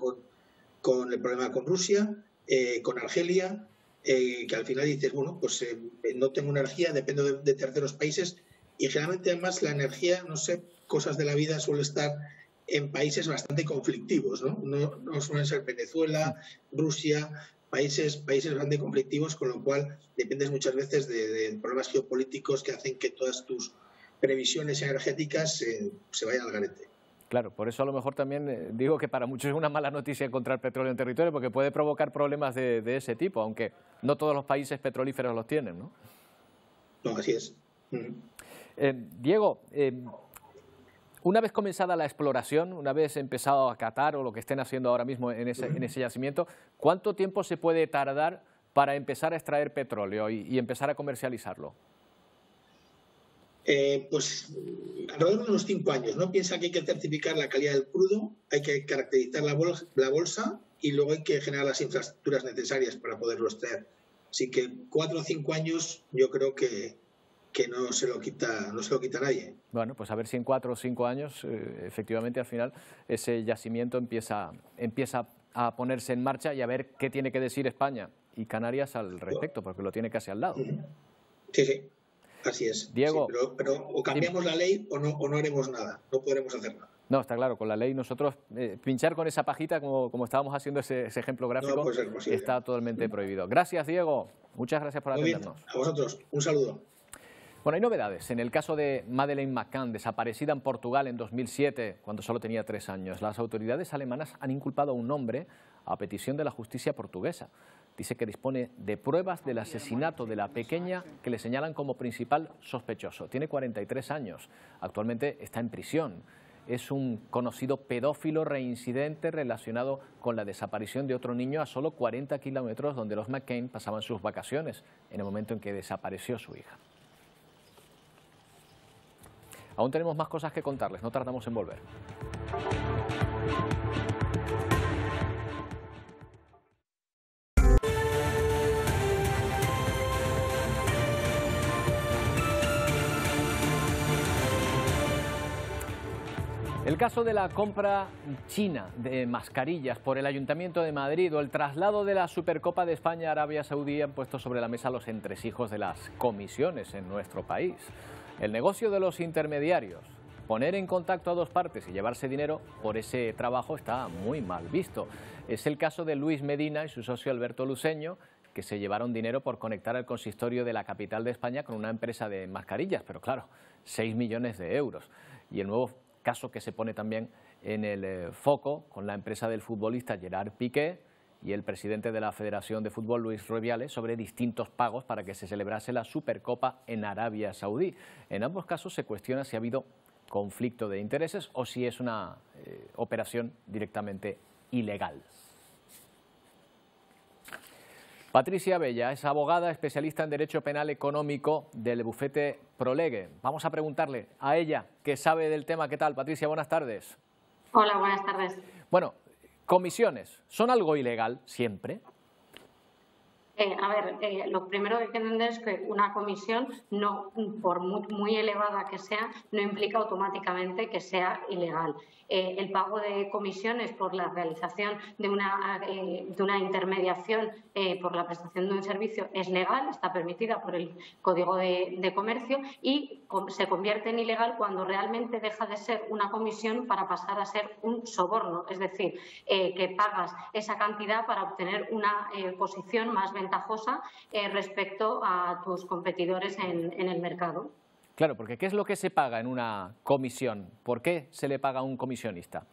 con el problema con Rusia, con Argelia, que al final dices, bueno, pues no tengo energía, dependo de terceros países, y generalmente además la energía, no sé, cosas de la vida suele estar en países bastante conflictivos, ¿no? No suelen ser Venezuela, Rusia, países bastante conflictivos, con lo cual dependes muchas veces de problemas geopolíticos que hacen que todas tus previsiones energéticas se vayan al garete. Claro, por eso a lo mejor también digo que para muchos es una mala noticia encontrar petróleo en territorio, porque puede provocar problemas de ese tipo, aunque no todos los países petrolíferos los tienen, ¿no? No, así es. Diego, una vez comenzada la exploración, una vez empezado a catar o lo que estén haciendo ahora mismo en ese yacimiento, ¿cuánto tiempo se puede tardar para empezar a extraer petróleo y empezar a comercializarlo? Pues alrededor de unos 5 años, ¿no? Piensa que hay que certificar la calidad del crudo, hay que caracterizar la bolsa y luego hay que generar las infraestructuras necesarias para poderlo extraer. Así que 4 o 5 años yo creo que no se lo quita nadie. Bueno, pues a ver si en 4 o 5 años efectivamente al final ese yacimiento empieza a ponerse en marcha y a ver qué tiene que decir España y Canarias al respecto, porque lo tiene casi al lado. Sí. Así es. Diego, sí, pero o cambiamos la ley o no haremos nada, no podremos hacer nada. No, está claro, con la ley nosotros pinchar con esa pajita, como estábamos haciendo ese ejemplo gráfico, no puede ser posible. Está totalmente prohibido. Gracias, Diego. Muchas gracias por atendernos. Muy bien. A vosotros. Un saludo. Bueno, hay novedades. En el caso de Madeleine McCann, desaparecida en Portugal en 2007, cuando solo tenía 3 años, las autoridades alemanas han inculpado a un hombre a petición de la justicia portuguesa. Dice que dispone de pruebas del asesinato de la pequeña que le señalan como principal sospechoso. Tiene 43 años. Actualmente está en prisión. es un conocido pedófilo reincidente relacionado con la desaparición de otro niño a solo 40 kilómetros donde los McCain pasaban sus vacaciones en el momento en que desapareció su hija. Aún tenemos más cosas que contarles, no tardamos en volver. El caso de la compra china de mascarillas por el Ayuntamiento de Madrid o el traslado de la Supercopa de España a Arabia Saudí han puesto sobre la mesa los entresijos de las comisiones en nuestro país. El negocio de los intermediarios, poner en contacto a dos partes y llevarse dinero por ese trabajo está muy mal visto. Es el caso de Luis Medina y su socio Alberto Luceño, que se llevaron dinero por conectar al consistorio de la capital de España con una empresa de mascarillas, pero claro, 6 millones de euros. Y el nuevo caso que se pone también en el foco con la empresa del futbolista Gerard Piqué y el presidente de la Federación de Fútbol, Luis Rubiales, sobre distintos pagos para que se celebrase la Supercopa en Arabia Saudí. En ambos casos se cuestiona si ha habido conflicto de intereses o si es una operación directamente ilegal. Patricia Bella es abogada especialista en Derecho Penal Económico del bufete Prolegue. Vamos a preguntarle a ella, que sabe del tema. ¿Qué tal, Patricia? Buenas tardes. Hola, buenas tardes. Bueno, comisiones, ¿son algo ilegal siempre? Lo primero que hay que entender es que una comisión, no, por muy elevada que sea, no implica automáticamente que sea ilegal. El pago de comisiones por la realización de una intermediación por la prestación de un servicio es legal, está permitida por el Código de Comercio y se convierte en ilegal cuando realmente deja de ser una comisión para pasar a ser un soborno, es decir, que pagas esa cantidad para obtener una posición más ventajosa respecto a tus competidores en el mercado. Claro, porque ¿qué es lo que se paga en una comisión? ¿Por qué se le paga a un comisionista?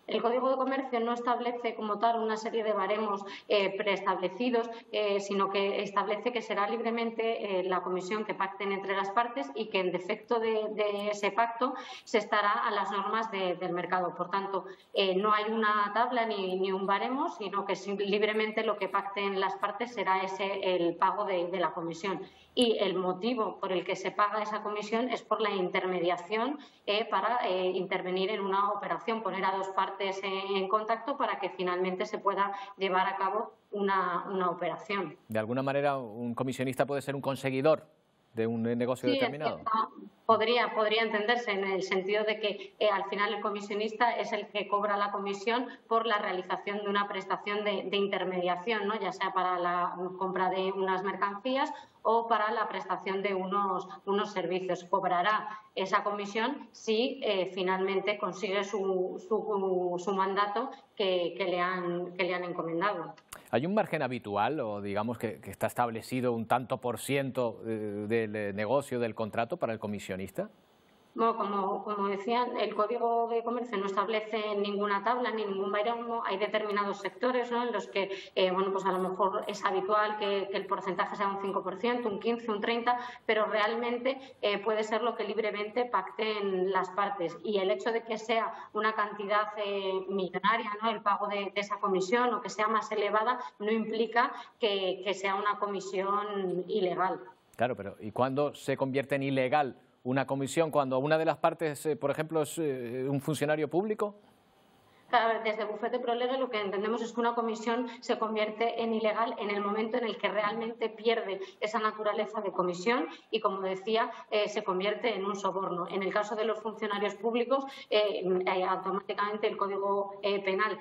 El Código de Comercio no establece como tal una serie de baremos preestablecidos, sino que establece que será libremente la comisión que pacten entre las partes y que en defecto de ese pacto se estará a las normas del mercado. Por tanto, no hay una tabla ni un baremo, sino que libremente lo que pacten las partes será el pago de la comisión. Y el motivo por el que se paga esa comisión es por la intermediación para intervenir en una operación, poner a dos partes en contacto para que finalmente se pueda llevar a cabo una operación. De alguna manera, un comisionista puede ser un conseguidor de un negocio determinado. Podría entenderse en el sentido de que al final el comisionista es el que cobra la comisión por la realización de una prestación de intermediación, ¿no? Ya sea para la compra de unas mercancías o para la prestación de unos servicios. Cobrará esa comisión si finalmente consigue su mandato que le han encomendado. ¿Hay un margen habitual o digamos que está establecido un tanto por ciento del negocio, del contrato para el comisionista? Bueno, como decían, el Código de Comercio no establece ninguna tabla ni ningún baremo. Hay determinados sectores, ¿no?, en los que pues a lo mejor es habitual que el porcentaje sea un 5%, un 15%, un 30%, pero realmente puede ser lo que libremente pacten las partes. Y el hecho de que sea una cantidad millonaria, ¿no?, el pago de esa comisión, o que sea más elevada, no implica que sea una comisión ilegal. Claro, pero ¿y cuándo se convierte en ilegal una comisión? ¿Cuando una de las partes, por ejemplo, es un funcionario público? Claro, desde Bufete Prolegue lo que entendemos es que una comisión se convierte en ilegal en el momento en el que realmente pierde esa naturaleza de comisión y, como decía, se convierte en un soborno. En el caso de los funcionarios públicos, automáticamente el Código Penal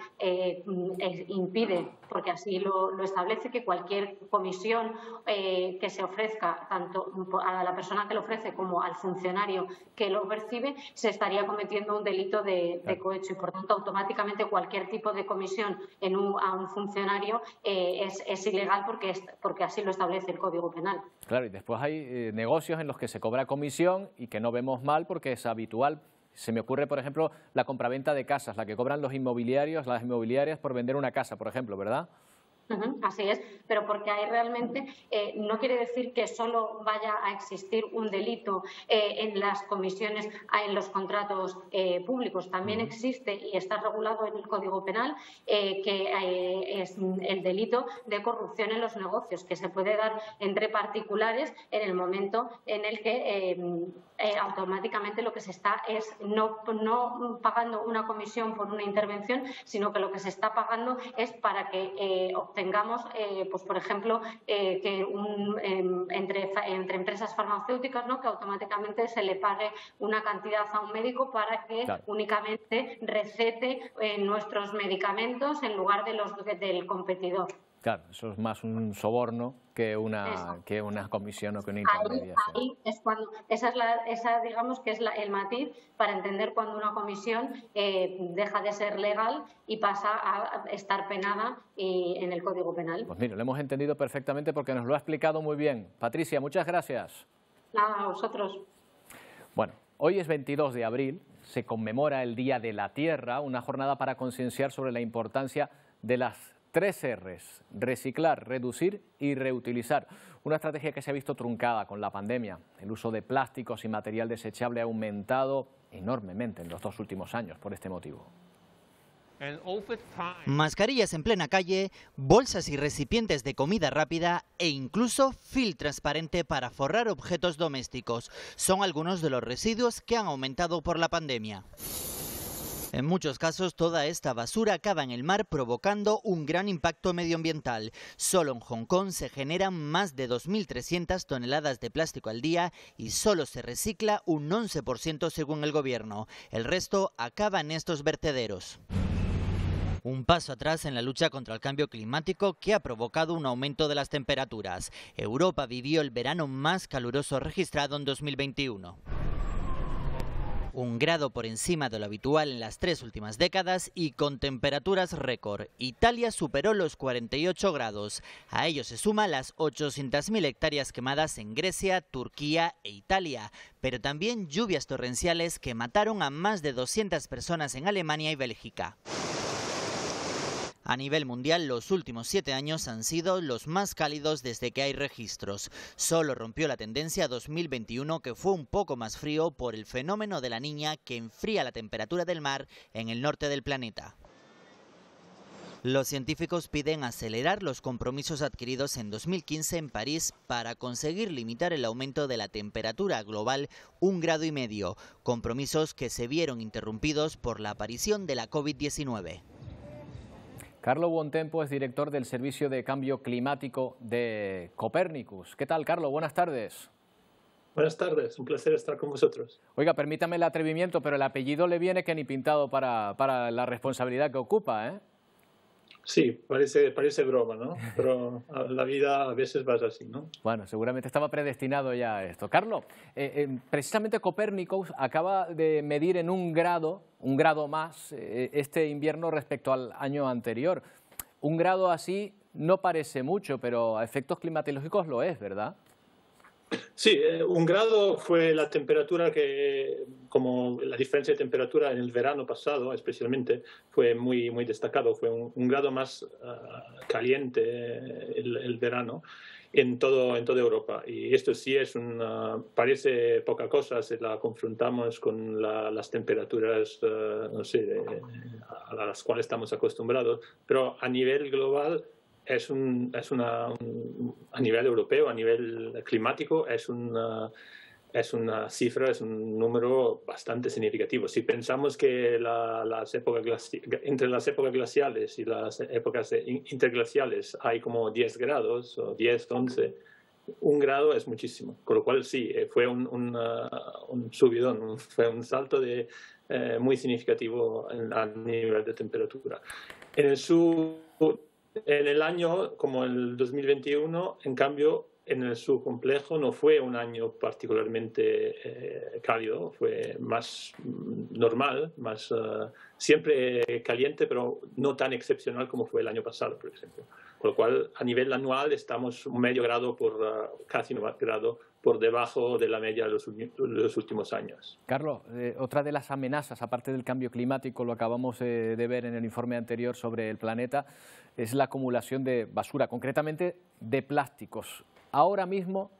impide, porque así lo establece, que cualquier comisión que se ofrezca tanto a la persona que lo ofrece como al funcionario que lo percibe, se estaría cometiendo un delito de cohecho y, por tanto, automáticamente cualquier tipo de comisión a un funcionario es ilegal porque así lo establece el Código Penal. Claro, y después hay negocios en los que se cobra comisión y que no vemos mal porque es habitual. Se me ocurre, por ejemplo, la compraventa de casas, la que cobran las inmobiliarias por vender una casa, por ejemplo, ¿verdad? Así es, pero porque hay realmente, no quiere decir que solo vaya a existir un delito en las comisiones, en los contratos públicos. También existe y está regulado en el Código Penal que es el delito de corrupción en los negocios, que se puede dar entre particulares en el momento en el que automáticamente lo que se está es no pagando una comisión por una intervención, sino que lo que se está pagando es para que obtengamos, pues por ejemplo, que entre empresas farmacéuticas, ¿no?, que automáticamente se le pague una cantidad a un médico para que únicamente recete nuestros medicamentos en lugar de los del competidor. Claro, eso es más un soborno que una comisión o que una intermediación. Ahí es cuando, digamos que es el matiz para entender cuando una comisión deja de ser legal y pasa a estar penada en el Código Penal. Pues mire, lo hemos entendido perfectamente porque nos lo ha explicado muy bien. Patricia, muchas gracias. Nada, a vosotros. Bueno, hoy es 22 de abril, se conmemora el Día de la Tierra, una jornada para concienciar sobre la importancia de las 3 R's, reciclar, reducir y reutilizar. Una estrategia que se ha visto truncada con la pandemia. El uso de plásticos y material desechable ha aumentado enormemente en los 2 últimos años por este motivo. Mascarillas en plena calle, bolsas y recipientes de comida rápida e incluso film transparente para forrar objetos domésticos. Son algunos de los residuos que han aumentado por la pandemia. En muchos casos, toda esta basura acaba en el mar provocando un gran impacto medioambiental. Solo en Hong Kong se generan más de 2.300 toneladas de plástico al día y solo se recicla un 11% según el gobierno. El resto acaba en estos vertederos. Un paso atrás en la lucha contra el cambio climático que ha provocado un aumento de las temperaturas. Europa vivió el verano más caluroso registrado en 2021. 1 grado por encima de lo habitual en las 3 últimas décadas y con temperaturas récord. Italia superó los 48 grados. A ello se suman las 800.000 hectáreas quemadas en Grecia, Turquía e Italia, pero también lluvias torrenciales que mataron a más de 200 personas en Alemania y Bélgica. A nivel mundial, los últimos 7 años han sido los más cálidos desde que hay registros. Solo rompió la tendencia 2021, que fue un poco más frío por el fenómeno de la Niña, que enfría la temperatura del mar en el norte del planeta. Los científicos piden acelerar los compromisos adquiridos en 2015 en París para conseguir limitar el aumento de la temperatura global 1,5 grados, compromisos que se vieron interrumpidos por la aparición de la COVID-19. Carlo Buontempo es director del Servicio de Cambio Climático de Copernicus. ¿Qué tal, Carlo? Buenas tardes. Buenas tardes, un placer estar con vosotros. Oiga, permítame el atrevimiento, pero el apellido le viene que ni pintado para la responsabilidad que ocupa, ¿eh? Sí, parece broma, ¿no? Pero la vida a veces va así, ¿no? Bueno, seguramente estaba predestinado ya a esto. Carlo, precisamente Copernicus acaba de medir en 1 grado más este invierno respecto al año anterior. 1 grado así no parece mucho, pero a efectos climatológicos lo es, ¿verdad? Sí, 1 grado fue la temperatura como la diferencia de temperatura en el verano pasado, especialmente, fue muy destacado. Fue 1 grado más caliente el verano en toda Europa. Y esto sí parece poca cosa si la confrontamos con las temperaturas, no sé, a las cuales estamos acostumbrados, pero a nivel global a nivel europeo, a nivel climático, es una cifra, es un número bastante significativo. Si pensamos que entre las épocas glaciales y las épocas interglaciales hay como 10 grados o 10, 11, 1 grado es muchísimo. Con lo cual sí, fue un subidón, fue un salto muy significativo a nivel de temperatura. En el año como el 2021, en cambio, en el subcomplejo no fue un año particularmente cálido, fue más normal, siempre caliente, pero no tan excepcional como fue el año pasado, por ejemplo. Con lo cual, a nivel anual estamos medio grado casi un grado por debajo de la media de los últimos años. Carlos, otra de las amenazas, aparte del cambio climático, lo acabamos de ver en el informe anterior sobre el planeta, es la acumulación de basura, concretamente de plásticos. Ahora mismo,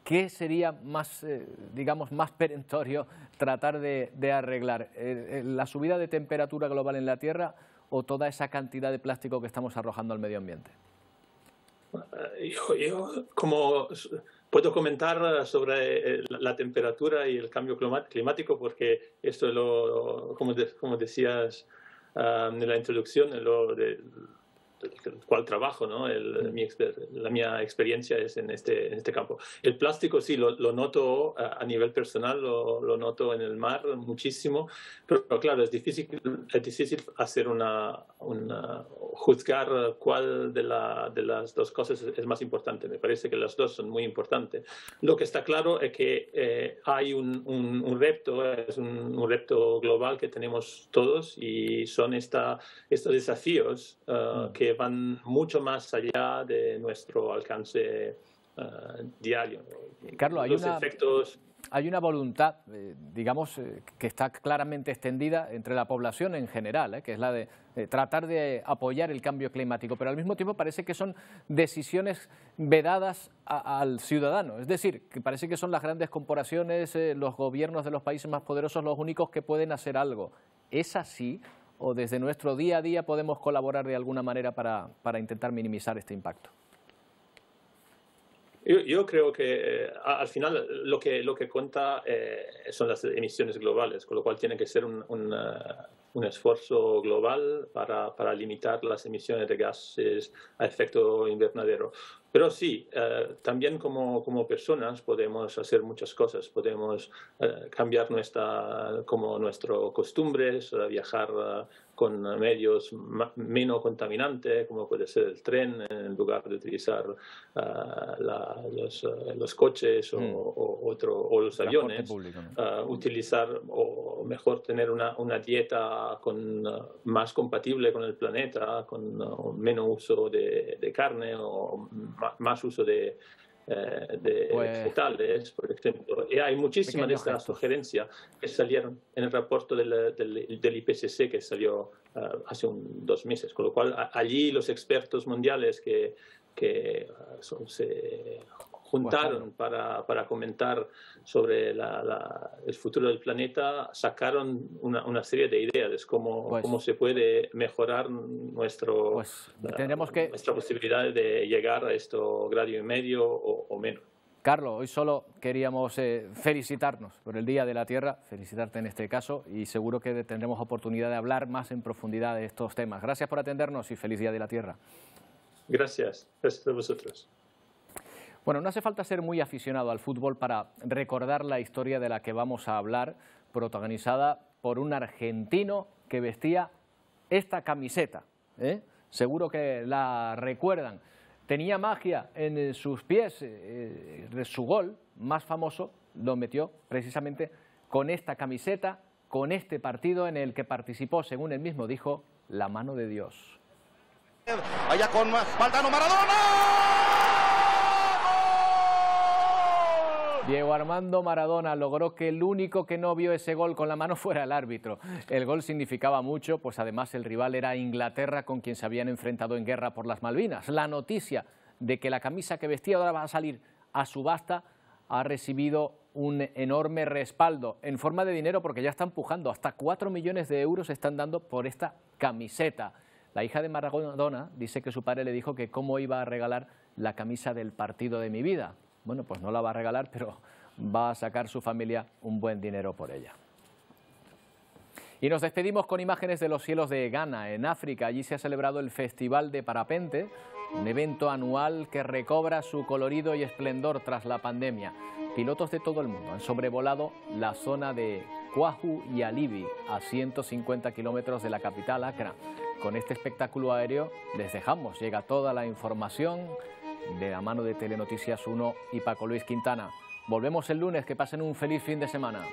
¿qué sería más, digamos, más perentorio tratar de arreglar? ¿La subida de temperatura global en la Tierra o toda esa cantidad de plástico que estamos arrojando al medio ambiente? Yo como puedo comentar sobre la temperatura y el cambio climático, porque esto es como decías en la introducción, el cual trabajo, ¿no? La mía experiencia es en este campo. El plástico sí, lo noto a nivel personal, lo noto en el mar muchísimo, pero claro, es difícil hacer juzgar cuál de las dos cosas es más importante. Me parece que las dos son muy importantes. Lo que está claro es que hay un reto, es un reto global que tenemos todos, y son estos desafíos que van mucho más allá de nuestro alcance diario. Carlos, hay una voluntad, digamos, que está claramente extendida entre la población en general, que es la de tratar de apoyar el cambio climático, pero al mismo tiempo parece que son decisiones vedadas al ciudadano. Es decir, que parece que son las grandes corporaciones, los gobiernos de los países más poderosos los únicos que pueden hacer algo. ¿Es así? ¿O desde nuestro día a día podemos colaborar de alguna manera para intentar minimizar este impacto? Yo creo que al final lo que cuenta son las emisiones globales, con lo cual tiene que ser un esfuerzo global para limitar las emisiones de gases a efecto invernadero. Pero sí, también como personas podemos hacer muchas cosas. Podemos cambiar nuestras costumbres, viajar con medios menos contaminantes, como puede ser el tren, en lugar de utilizar los coches o los aviones. Público, ¿no? Utilizar, o mejor tener una dieta más compatible con el planeta, con menos uso de carne o más uso de vegetales, por ejemplo. Y hay muchísimas de estas sugerencias que salieron en el reporte del IPCC que salió hace 2 meses, con lo cual allí los expertos mundiales que se juntaron para comentar sobre el futuro del planeta, sacaron una serie de ideas de cómo se puede mejorar nuestra posibilidad de llegar a esto 1,5 grados o menos. Carlos, hoy solo queríamos felicitarnos por el Día de la Tierra, felicitarte en este caso, y seguro que tendremos oportunidad de hablar más en profundidad de estos temas. Gracias por atendernos y feliz Día de la Tierra. Gracias a vosotros. Bueno, no hace falta ser muy aficionado al fútbol para recordar la historia de la que vamos a hablar, protagonizada por un argentino que vestía esta camiseta. Seguro que la recuerdan. Tenía magia en sus pies. Su gol más famoso lo metió precisamente con esta camiseta, con este partido en el que participó, según él mismo dijo, la mano de Dios. Allá con Valdano Maradona. Diego Armando Maradona logró que el único que no vio ese gol con la mano fuera el árbitro. El gol significaba mucho, pues además el rival era Inglaterra, con quien se habían enfrentado en guerra por las Malvinas. La noticia de que la camisa que vestía ahora va a salir a subasta ha recibido un enorme respaldo en forma de dinero, porque ya están pujando. Hasta 4 millones de euros están dando por esta camiseta. La hija de Maradona dice que su padre le dijo que cómo iba a regalar la camisa del partido de mi vida. Bueno, pues no la va a regalar, pero va a sacar su familia un buen dinero por ella. Y nos despedimos con imágenes de los cielos de Ghana, en África. Allí se ha celebrado el Festival de Parapente, un evento anual que recobra su colorido y esplendor tras la pandemia. Pilotos de todo el mundo han sobrevolado la zona de Kwahu y Alibi, a 150 kilómetros de la capital, Accra. Con este espectáculo aéreo les dejamos. Llega toda la información de la mano de Telenoticias 1 y Paco Luis Quintana. Volvemos el lunes. Que pasen un feliz fin de semana.